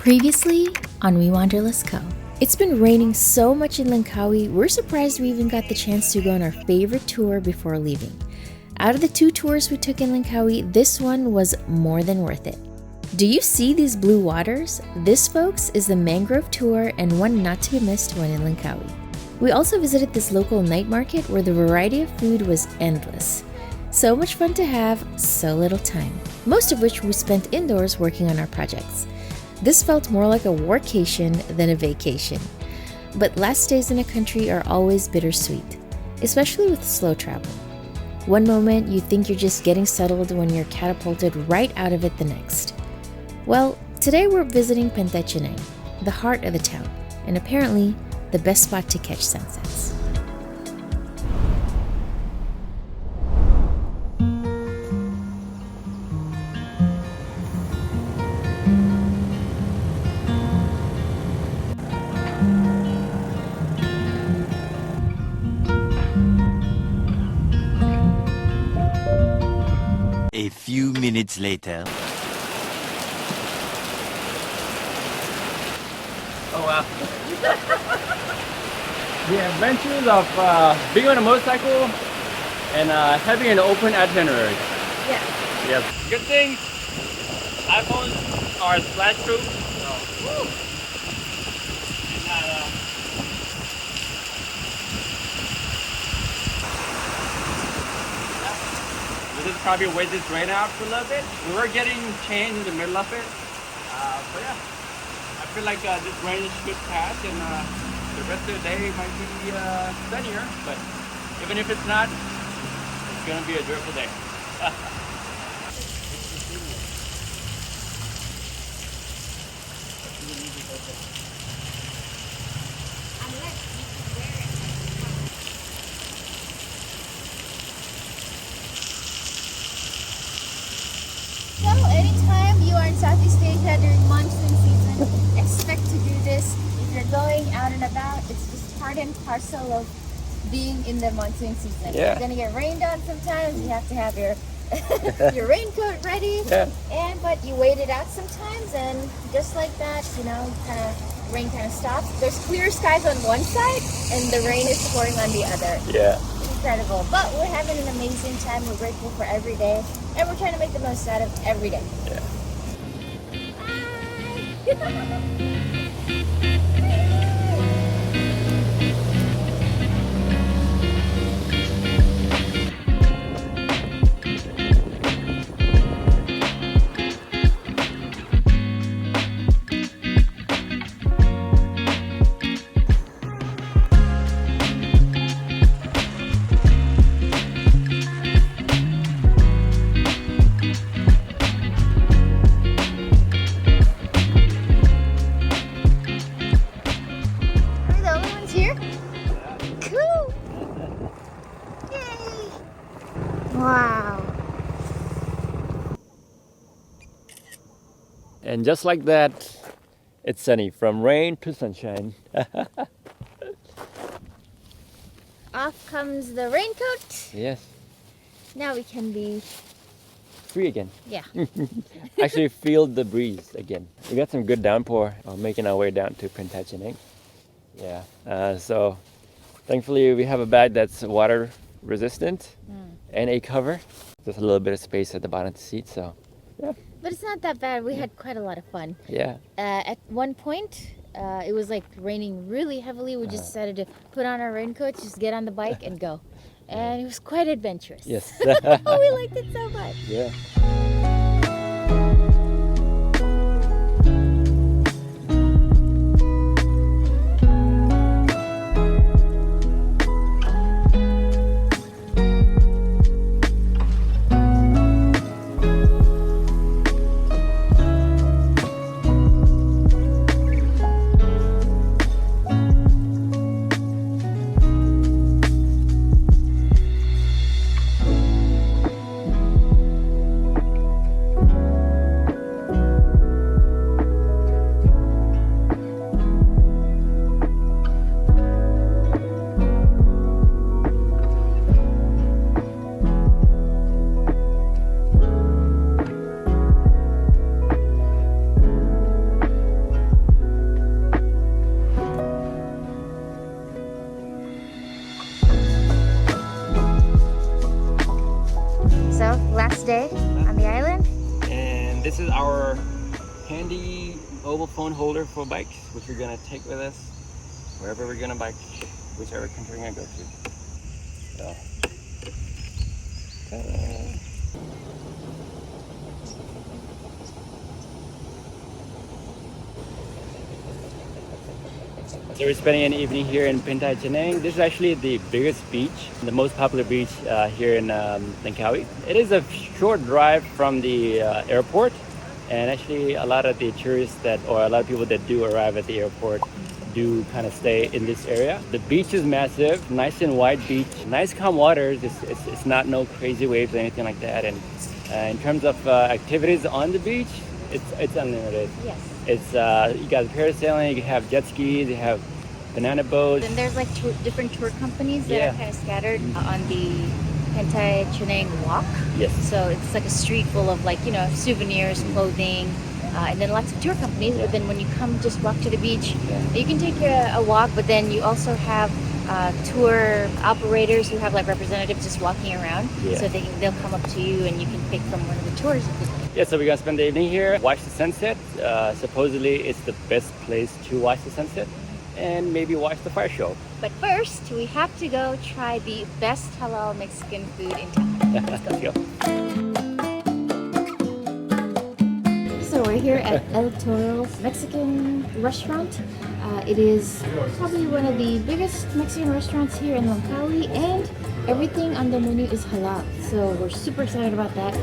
Previously on WeWanderlustCo. It's been raining so much in Langkawi, we're surprised we even got the chance to go on our favorite tour before leaving. Out of the 2 tours we took in Langkawi, this one was more than worth it. Do you see these blue waters? This, folks, is the mangrove tour and one not to be missed when in Langkawi. We also visited this local night market where the variety of food was endless. So much fun to have, so little time. Most of which we spent indoors working on our projects. This felt more like a workation than a vacation. But last days in a country are always bittersweet, especially with slow travel. One moment you think you're just getting settled when you're catapulted right out of it the next. Well, today we're visiting Pantai, the heart of the town, and apparently the best spot to catch sunsets. A few minutes later. Oh wow. The adventures of being on a motorcycle and having an open itinerary. Yeah. Yes. Good thing iPhones are splash proof. So. We'll just probably wait this rain out for a little bit. We were getting changed in the middle of it. But yeah, I feel like this rain should pass and the rest of the day might be sunnier. But even if it's not, it's gonna be a beautiful day. So anytime you are in Southeast Asia during monsoon season, expect to do this. If you're going out and about, it's just part and parcel of being in the monsoon season. Yeah. You're gonna get rained on sometimes. You have to have your your raincoat ready. Yeah. But you wait it out sometimes, and just like that, rain kind of stops. There's clear skies on one side, and the rain is pouring on the other. Yeah. Incredible. But we're having an amazing time. We're grateful for every day, and we're trying to make the most out of every day. Yeah. Are we the only ones here? Cool. Yay. Wow. And just like that, it's sunny from rain to sunshine. Off comes the raincoat. Yes, Now we can be, free again. yeah. Actually feel the breeze again. We got some good downpour making our way down to Pantai. Yeah, so thankfully we have a bag that's water resistant and a cover. Just a little bit of space at the bottom of the seat, so yeah. But it's not that bad. We had quite a lot of fun. Yeah. At one point, it was like raining really heavily. We just decided to put on our raincoats, just get on the bike and go. And it was quite adventurous. Yes. Oh, we liked it so much. Yeah. first day on the island. And this is our handy mobile phone holder for bikes, which we're gonna take with us wherever we're gonna bike, whichever country we're gonna go to. So, ta-da. So we're spending an evening here in Pantai Cheneng. This is actually the biggest beach, the most popular beach here in Langkawi. It is a short drive from the airport, and actually a lot of the tourists or a lot of people that do arrive at the airport do kind of stay in this area. The beach is massive, nice and wide beach, nice calm waters. It's not no crazy waves or anything like that. And in terms of activities on the beach, it's unlimited. Yes. It's you got parasailing, you have jet skis, you have banana boats. And there's like different tour companies that are kind of scattered on the Pantai Cheneng walk. Yes. So it's like a street full of like, souvenirs, clothing, and then lots of tour companies. But then when you come just walk to the beach, you can take a walk, but then you also have tour operators who have like representatives just walking around. Yeah. So they'll come up to you and you can pick from one of the tours. Yeah, so we're gonna spend the evening here, watch the sunset. Supposedly it's the best place to watch the sunset, and maybe watch the fire show. But first, we have to go try the best halal Mexican food in town. Let's go. So we're here at El Toro's Mexican restaurant. It is probably one of the biggest Mexican restaurants here in Langkawi, and everything on the menu is halal. So we're super excited about that.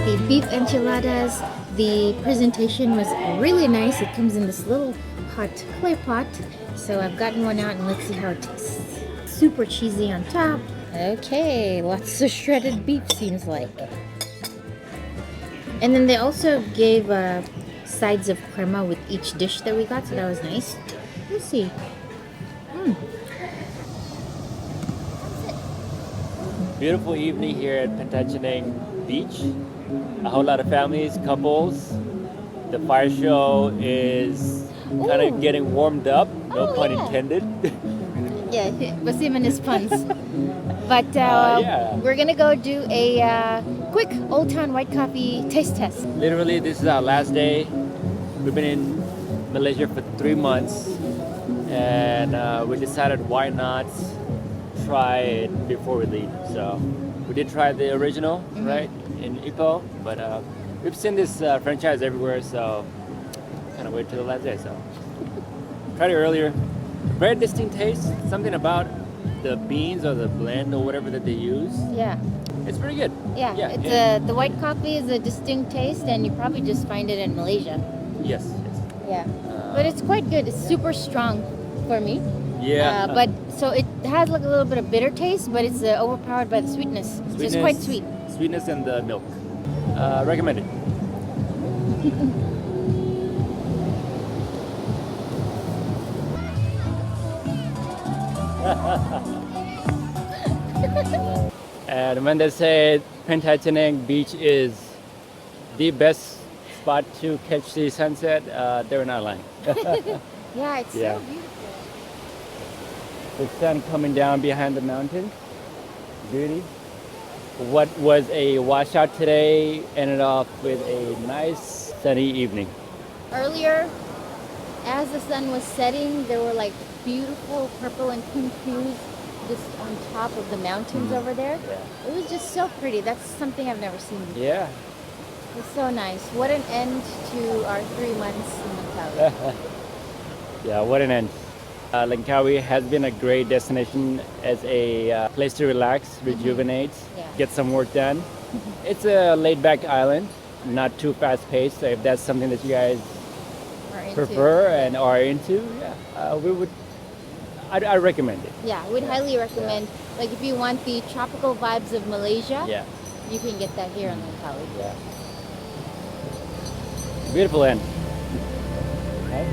The beef enchiladas. The presentation was really nice. It comes in this little hot clay pot. So I've gotten one out and let's see how it tastes. Super cheesy on top. Okay, lots of shredded beef seems like. And then they also gave sides of crema with each dish that we got, so that was nice. Let's see. Beautiful evening here at Pantai Cheneng Beach. A whole lot of families, couples. The fire show is kind of getting warmed up, no pun intended. Yeah, Waseem and his puns. But we're gonna go do a quick Old Town White Coffee taste test. Literally, this is our last day. We've been in Malaysia for 3 months, and we decided why not try it before we leave. So we did try the original, right, in Ipoh, but we've seen this franchise everywhere, so kind of wait till the last day. So tried it earlier. Very distinct taste. Something about the beans or the blend or whatever that they use. Yeah. It's pretty good. Yeah, the white coffee is a distinct taste, and you probably just find it in Malaysia. Yes. Yeah, but it's quite good. It's super strong for me. Yeah. But so it has like a little bit of bitter taste, but it's overpowered by the sweetness. So it's quite sweet. Sweetness and the milk. Recommended. And when they say Pantai Cheneng Beach is the best spot to catch the sunset, they're not lying. Yeah, it's Yeah. so beautiful. The sun coming down behind the mountain. Beauty. What was a washout today ended off with a nice sunny evening. Earlier, as the sun was setting, there were like beautiful purple and pink hues just on top of the mountains over there. Yeah. It was just so pretty. That's something I've never seen before. Yeah. It's so nice. What an end to our 3 months in Langkawi. Yeah, what an end. Langkawi has been a great destination as a place to relax, rejuvenate, get some work done. It's a laid-back island, not too fast-paced. So if that's something that you guys prefer and are into, I recommend it. Yeah, we'd highly recommend. Like if you want the tropical vibes of Malaysia, you can get that here in Langkawi. Yeah. Beautiful end. Right?